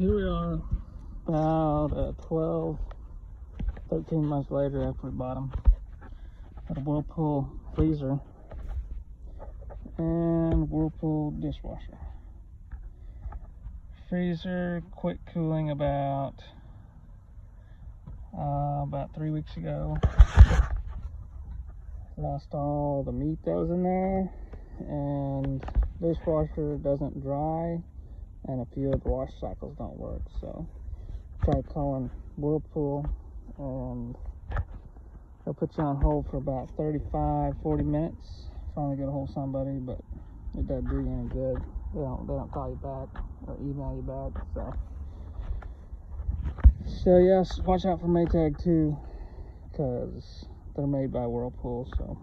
here we are about 12, 13 months later after we bought them. Got a Whirlpool freezer and Whirlpool dishwasher. Freezer quit cooling about 3 weeks ago. Lost all the meat that was in there, and dishwasher doesn't dry, and a few of the wash cycles don't work. So tried calling Whirlpool, and they'll put you on hold for about 35-40 minutes. Finally get a hold of somebody, but it doesn't do you any good. They don't call you back or email you back. So yes, watch out for Maytag too, because they're made by Whirlpool. So